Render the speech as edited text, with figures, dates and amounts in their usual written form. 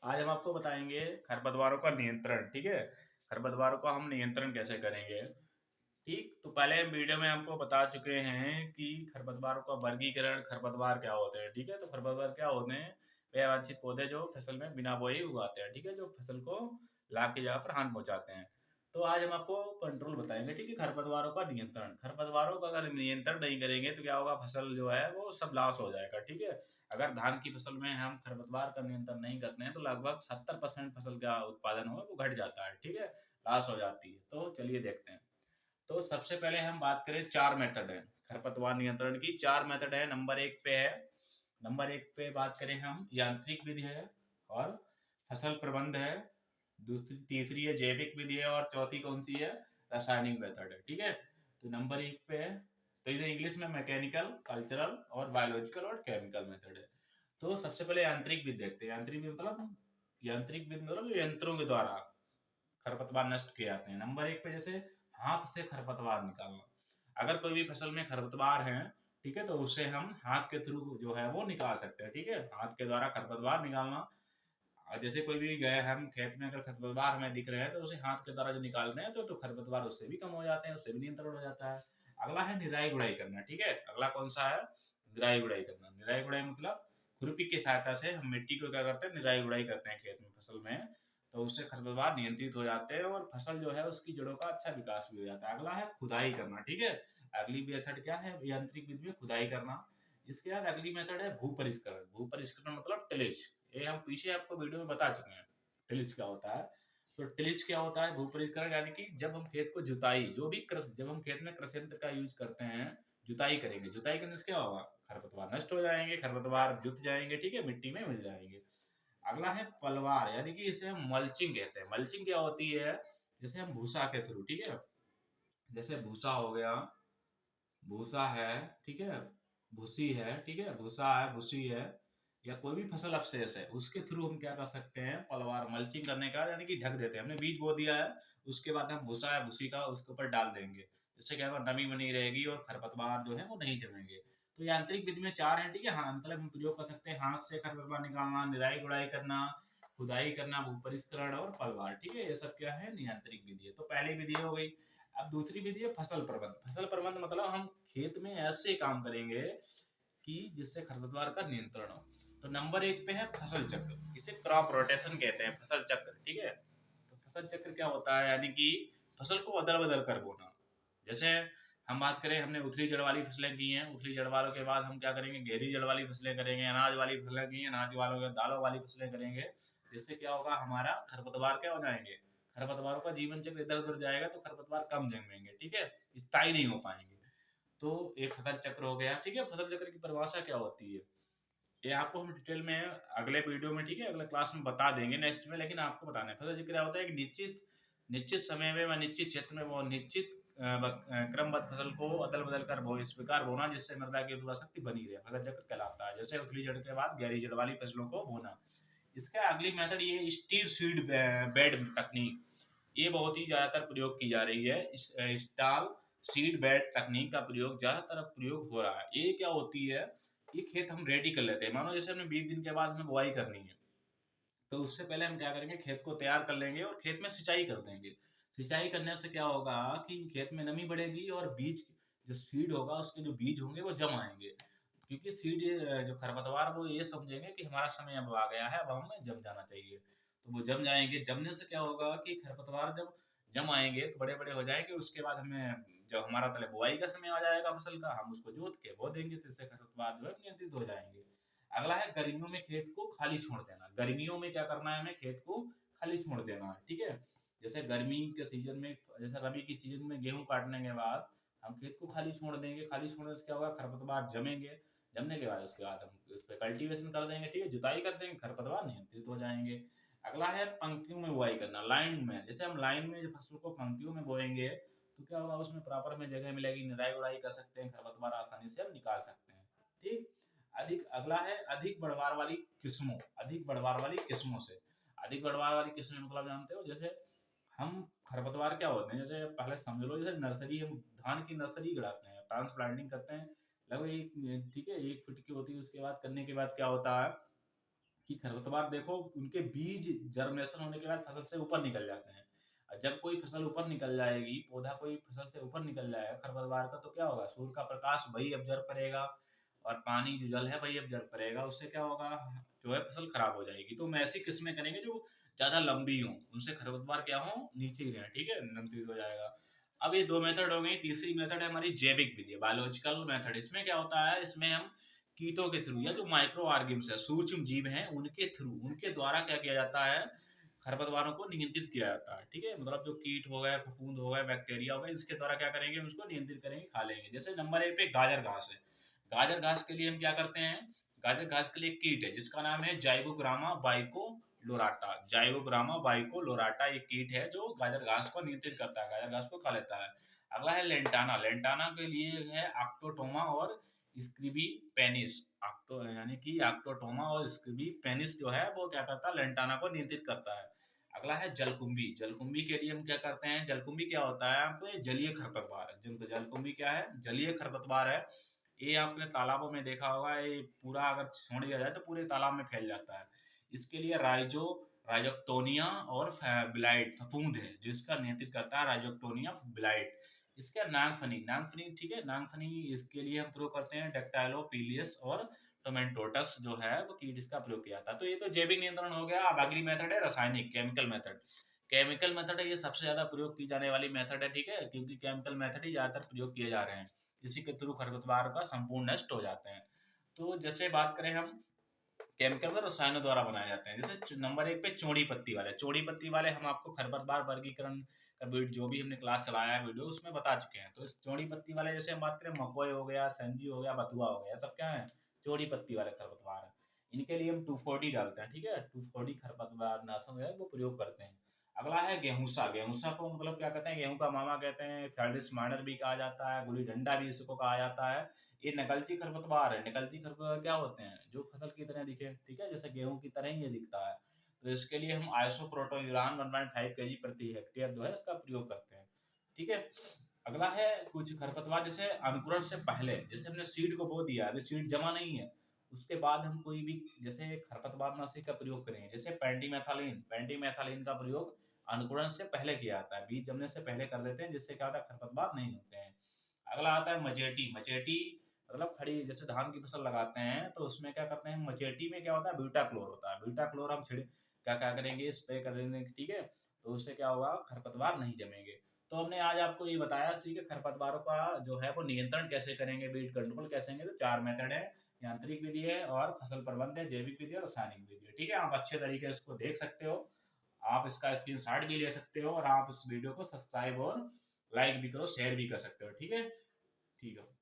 आज हम आपको बताएंगे खरपतवारों का नियंत्रण। ठीक है, खरपतवारों का हम नियंत्रण कैसे करेंगे। ठीक, तो पहले हम वीडियो में आपको बता चुके हैं कि खरपतवारों का वर्गीकरण, खरपतवार क्या होते हैं। ठीक है, तो खरपतवार क्या होते हैं? वे अवांछित पौधे जो फसल में बिना बोए उगाते हैं। ठीक है, जो फसल को लाभ की जगह पर हानि पहुंचाते हैं। तो आज हम आपको कंट्रोल बताएंगे। ठीक है, खरपतवारों का नियंत्रण। खरपतवारों का अगर नियंत्रण नहीं करेंगे तो क्या होगा, फसल जो है वो सब लॉस हो जाएगा। ठीक है, अगर धान की फसल में हम खरपतवार का नियंत्रण नहीं करते हैं तो लगभग 70% फसल का उत्पादन हो वो घट जाता है। ठीक है, लॉस हो जाती है। तो चलिए देखते हैं। तो सबसे पहले हम बात करें, चार मेथड है खरपतवार नियंत्रण की। चार मेथड है। नंबर एक पे बात करें हम, यांत्रिक विधि है, और फसल प्रबंध है, दूसरी तीसरी है जैविक विधि है, और चौथी कौन सी है, रासायनिक मेथड है। ठीक है, तो नंबर एक पे है, तो इसे इंग्लिश में मैकेनिकल, कल्चरल और बायोलॉजिकल और केमिकल मेथड है। तो सबसे पहले यांत्रिक विधि देखते हैं। यांत्रिक विधि मतलब यंत्रों के द्वारा खरपतवार नष्ट किए जाते हैं। नंबर एक पे जैसे हाथ से खरपतवार निकालना। अगर कोई भी फसल में खरपतवार है, ठीक है, तो उसे हम हाथ के थ्रू जो है वो निकाल सकते हैं। ठीक है, हाथ के द्वारा खरपतवार निकालना। और जैसे कोई भी गए हम खेत में, अगर खरपतवार हमें दिख रहे हैं तो उसे हाथ के द्वारा जो निकालते हैं तो खरपतवार उससे भी कम हो जाते हैं, उससे भी नियंत्रण हो जाता है। अगला है निराई गुड़ाई करना। ठीक है, अगला कौन सा है, निराई गुड़ाई करना। निराई गुड़ाई मतलब खुरपी की सहायता से हम मिट्टी को क्या करते हैं, निराई गुड़ाई करते हैं खेत में, फसल में। तो उससे खरपतवार नियंत्रित हो जाते हैं और फसल जो है उसकी जड़ों का अच्छा विकास भी हो जाता है। अगला है खुदाई करना। ठीक है, अगली मेथड क्या है, यांत्रिक विधि में खुदाई करना। इसके बाद अगली मेथड है भू परिष्करण। भू परिष्करण मतलब टिलेज। ये हम पीछे आपको वीडियो में बता चुके हैं टिलेज क्या होता है। तो टिलेज क्या होता है, भू परिष्करण, यानी कि जब हम खेत को जुताई, जो भी कृषि, जब हम खेत में कृषि यंत्र का यूज करते हैं, जुताई करेंगे, जुताई करने से क्या होगा, खरपतवार नष्ट हो जाएंगे, खरपतवार जुत जाएंगे। ठीक है, मिट्टी में मिल जाएंगे। अगला है पलवार, यानी कि इसे हम मल्चिंग कहते हैं। मल्चिंग क्या होती है, जैसे हम भूसा के थ्रू, ठीक है, जैसे भूसा हो गया, भूसा है, ठीक है, भूसी है, ठीक है, भूसा है, भूसी है, या कोई भी फसल अवशेष है, उसके थ्रू हम क्या कर सकते हैं, पलवार, मल्चिंग करने का, यानी कि ढक देते हैं। हमने बीज बो दिया है, उसके बाद हम भूसा है, भूसी का उसके ऊपर डाल देंगे। इससे क्या होगा, नमी बनी रहेगी और खरपतवार जो है वो नहीं जमेंगे। तो यांत्रिक विधि में चार है। ठीक है, हाँ, मतलब हम प्रयोग कर सकते हैं हाथ से खरपतवार निकालना, निराई गुड़ाई करना, खुदाई करना, भू परिष्करण और पलवार। ठीक है, ये सब क्या है, यांत्रिक विधि है। तो पहली विधि हो गई। अब दूसरी विधि है फसल प्रबंध। फसल प्रबंध मतलब हम खेत में ऐसे काम करेंगे कि जिससे खरपतवार का नियंत्रण हो। तो नंबर एक पे है फसल चक्र, इसे क्रॉप रोटेशन कहते हैं, फसल चक्र। ठीक है, तो फसल चक्र क्या होता है, यानी कि फसल को अदल बदल कर बोना। जैसे हम बात करें, हमने उथली जड़ वाली फसलें की हैं, उथली जड़ वालों के बाद हम क्या करेंगे, गहरी जड़ वाली फसलें करेंगे, अनाज वाली फसलें की हैं, अनाज वालों के दालों वाली फसलें करेंगे। जिससे क्या होगा, हमारा खरपतवार क्या हो जाएंगे, खरपतवारों का जीवन चक्र इधर उधर जाएगा तो खरपतवार कम जन्मेंगे। ठीक है, स्थायी नहीं हो पाएंगे। तो एक फसल चक्र हो गया। ठीक है, फसल चक्र की परिभाषा क्या होती है, ये आपको हम डिटेल में अगले वीडियो में, ठीक है, अगले क्लास में बता देंगे नेक्स्ट में। लेकिन आपको बताना है फसल चक्र क्या होता है, कि निश्चित निश्चित समय में व निश्चित क्षेत्र में वो निश्चित क्रमबद्ध फसल को अदल बदल कर वो इस प्रकार बोना जिससे मृदा की उर्वरा शक्ति बनी रहे, फसल चक्र कहलाता है। जैसे उथली जड़ के बाद गहरी जड़ वाली फसलों को बोना। इसका अगली मेथड ये स्टीर सीड बेड तकनीक, ये बहुत ही ज्यादातर प्रयोग की जा रही है। इस स्टॉल सीड बेड तकनीक का प्रयोग ज्यादातर प्रयोग हो रहा है। ये क्या होती है, ये खेत हम रेडी कर लेते हैं। मानो जैसे हमने 20 दिन के बाद हमें बुआई करनी है, तो उससे पहले हम क्या करेंगे, खेत को तैयार कर लेंगे और खेत में सिंचाई कर देंगे। सिंचाई करने से क्या होगा कि खेत में नमी बढ़ेगी और बीज, जो सीड होगा उसके जो बीज होंगे वो जम आएंगे। क्योंकि सीड, जो खरपतवार, वो ये समझेंगे कि हमारा समय अब आ गया है, अब हमें जम जाना चाहिए। तो वो जम जाएंगे। जमने से क्या होगा कि खरपतवार जब जम आएंगे तो बड़े बड़े हो जाएंगे। उसके बाद हमें, जब हमारा तले बुआई का समय आ जाएगा फसल का, हम उसको जोत के बो देंगे, तो इससे खरपतवार जो है नियंत्रित हो जाएंगे। अगला है गर्मियों में खेत को खाली छोड़ देना। गर्मियों में क्या करना है, हमें खेत को खाली छोड़ देना है। ठीक है, जैसे गर्मी के सीजन में, जैसे रबी की सीजन में गेहूं काटने के बाद हम खेत को खाली छोड़ देंगे। खाली छोड़ने से क्या होगा, खरपतवार जमेंगे। जमने के बाद उसके बाद हम उस पर कल्टीवेशन कर देंगे, ठीक है, जुताई कर देंगे, खरपतवार नियंत्रित हो जाएंगे। अगला है पंक्तियों में बुआई करना, लाइन में। जैसे हम लाइन में फसल को पंक्तियों में बोएंगे तो क्या होगा, उसमें प्रॉपर में जगह मिलेगी, निराई उड़ाई कर सकते हैं, खरपतवार आसानी से हम निकाल सकते हैं। ठीक, अधिक, अगला है अधिक बढ़वार वाली किस्मों। अधिक बढ़वार वाली किस्मों से, अधिक बढ़वार वाली किस्में मतलब जानते हो, जैसे हम खरपतवार क्या होते हैं, जैसे पहले समझ लो, जैसे नर्सरी, हम धान की नर्सरी गिराते हैं, ट्रांसप्लांटिंग करते हैं लगभग एक, ठीक है, 1 फीट की होती है। उसके बाद करने के बाद क्या होता है कि खरपतवार देखो उनके बीज जर्मिनेशन होने के बाद फसल से ऊपर निकल जाते हैं। और जब कोई फसल ऊपर निकल जाएगी, पौधा कोई फसल से ऊपर निकल जाएगा खरपतवार का, तो क्या होगा, सूर्य का प्रकाश वही ऑब्जर्व करेगा और पानी जो जल है वही ऑब्जर्व करेगा, उससे क्या होगा, जो है फसल खराब हो जाएगी। तो हम ऐसी किस्में करेंगे जो ज्यादा लंबी हो, उनसे खरपतवार क्या हो, नीचे ही रहे, ठीक है, नियंत्रित हो जाएगा। अब ये दो मेथड हो गई। तीसरी मेथड है हमारी जैविक विधि, बायोलॉजिकल मेथड। इसमें क्या होता है, इसमें हम कीटों के थ्रू या जो माइक्रो ऑर्गेनिम्स है, सूक्ष्म जीव हैं, उनके थ्रू, उनके द्वारा क्या किया जाता है, खरपतवारों को नियंत्रित किया जाता है, ठीक है। मतलब जो कीट हो गए, फफूंद हो गए, बैक्टीरिया हो गए, इसके द्वारा क्या करेंगे, उसको नियंत्रित करेंगे, खा लेंगे। जैसे नंबर 1 पे गाजर घास है। गाजर घास के लिए हम क्या करते हैं, गाजर घास के लिए कीट है जिसका नाम है जाइगोग्रामा बाइको लोराटा। जाइगोग्रामा बाइको लोराटा एक कीट है जो गाजर घास को नियंत्रित करता है, गाजर घास को खा लेता है। अगला है लेंटाना। लेंटाना के लिए है आक्टोटोमा और स्क्रिबी पेनिस। आक्टो यानी कि आक्टोटोमा और स्क्रिबी पेनिस जो है वो क्या करता है, लेंटाना को नियंत्रित करता है। अगला है जलकुंभी। जलकुंभी के लिए हम क्या करते हैं, जलकुंभी क्या होता है, आपको ये जलीय खरपतवार है। जिनको जलकुंभी क्या है, जलीय खरपतवार है। ये आपने तालाबों में देखा होगा, ये पूरा अगर छोड़ दिया जाए तो पूरे तालाब में फैल जाता है। इसके लिए राइजोक्टोनिया और ब्लाइट फफूंद है जो इसका नियंत्रित करता है, राइजोक्टोनिया ब्लाइट। इसके नागफनी, नागफनी ठीक है, नागफनी इसके लिए हम प्रयोग करते हैं डेक्टाइलोपिलियस और टोमेटोटस जो है वो कीट इसका प्रयोग किया था। तो ये तो जैविक नियंत्रण हो गया। अब अगली मेथड है रासायनिक, केमिकल मेथड। केमिकल मेथड है, ये सबसे ज्यादा प्रयोग की जाने वाली मेथड है, ठीक है, क्योंकि केमिकल मेथड ही ज्यादातर प्रयोग किए जा रहे हैं। इसी के थ्रू खरपतवार का संपूर्ण नष्ट हो जाते हैं। तो जैसे बात करें हम, केमिकल में रसायनों द्वारा बनाए जाते हैं। जैसे नंबर 1 पे चौड़ी पत्ती वाले। चौड़ी पत्ती वाले हम आपको खरपतवार वर्गीकरण का जो भी हमने क्लास चलाया है वीडियो, उसमें बता चुके हैं। तो इस चौड़ी पत्ती वाले जैसे हम बात करें, मकोय हो गया, संजी हो गया, बथुआ हो गया, सब क्या है, चौड़ी पत्ती वाले खरपतवार है। इनके लिए हम 2,4-D डालते हैं, ठीक है, 2,4-D खरपतवार नाशक है वो प्रयोग करते हैं। अगला है गेहूंसा। गेहूंसा को मतलब क्या कहते हैं, गेहूं का मामा कहते हैं, फेडिस माइनर भी कहा जाता है, गुली डंडा भी इसको कहा जाता है। ये नकलची खरपतवार है। नकलची खरपतवार क्या होते हैं, जो फसल की तरह दिखे, ठीक है, जैसे गेहूं की तरह ही ये दिखता है। तो इसके लिए हम आइसोप्रोटोयूरान 1.5 kg प्रति हेक्टेयर जो है इसका प्रयोग करते हैं, ठीक है। अगला है कुछ खरपतवार जैसे अंकुरण से पहले, जैसे हमने सीड को बो दिया, अभी सीड जमा नहीं है, उसके बाद हम कोई भी जैसे खरपतवार नाशी का प्रयोग करेंगे, जैसे पेंटीमेथालिन। पेंटीमेथालिन का प्रयोग अंकुरण से पहले किया जाता है, बीज जमने से पहले कर देते हैं, जिससे क्या होता है, खरपतवार नहीं होते हैं। अगला आता है मचेटी। मचेटी मतलब खड़ी, जैसे धान की फसल लगाते हैं तो उसमें क्या करते हैं, मचेटी में क्या होता है, ब्यूटा क्लोर होता है। ब्यूटा क्लोर हम छिड़ क्या क्या करेंगे, स्प्रे करेंगे, ठीक है, तो उससे क्या होगा, खरपतवार नहीं जमेंगे। तो हमने आज आपको ये बताया सी कि खरपतवारों का जो है वो नियंत्रण कैसे करेंगे, बीट कंट्रोल कैसे करेंगे। तो 4 मेथड है, यांत्रिक विधि है और फसल प्रबंध है, जैविक विधि और रासायनिक विधि है, ठीक है। आप अच्छे तरीके से इसको देख सकते हो, आप इसका स्क्रीनशॉट भी ले सकते हो और आप इस वीडियो को सब्सक्राइब और लाइक भी करो, शेयर भी कर सकते हो, ठीक है। ठीक है।